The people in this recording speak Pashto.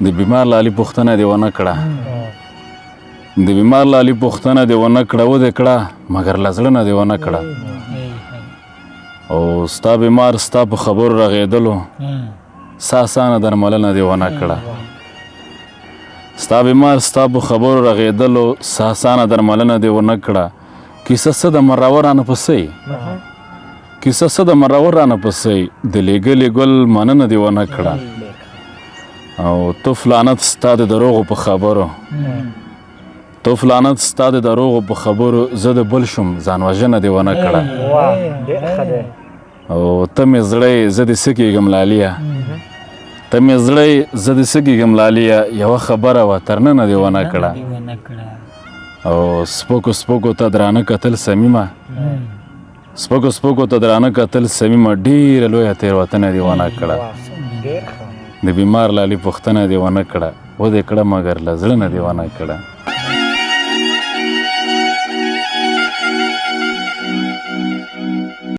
د بیمار لالي پوښتنه دې ونه کړه د بیمار لالي پوښتنه دې ونه کړه ودې کړه مګر له زړه نه دې ونه کړه او ستا بیمار ستا په خبرو رغېدلو سا اسانه درملنه دې ونه کړه ستا بیمار ستا په خبرو رغېدلو سا اسانه درملنه دې ونه کړه کیسه څه د مرور رانه پسې کیسه څه د مرور رانه پسې د لیږلي ګل مننه دې ونه کړه او تو فلانت ستا د دروغو په خبرو تو فلانت ستا د دروغو په خبرو زه د بل شم ځان وژنه دې ونه کړه او ته مې زړی زه دې څه کېږم لاليه ته مې زړی زه دې څه کېږم لاليه یوه خبره وه تر ننه دې ونه کړه او سپکو سپکو ته درانه کتل صمیمه سپکو سپکو ته درانه کتل صمیمه ډېره لویه تېروتنه دې ونه کړه د بیمار لالي پوښتنه دې ونه کړه ودې کړه مګر له زړه نه دې ونه کړه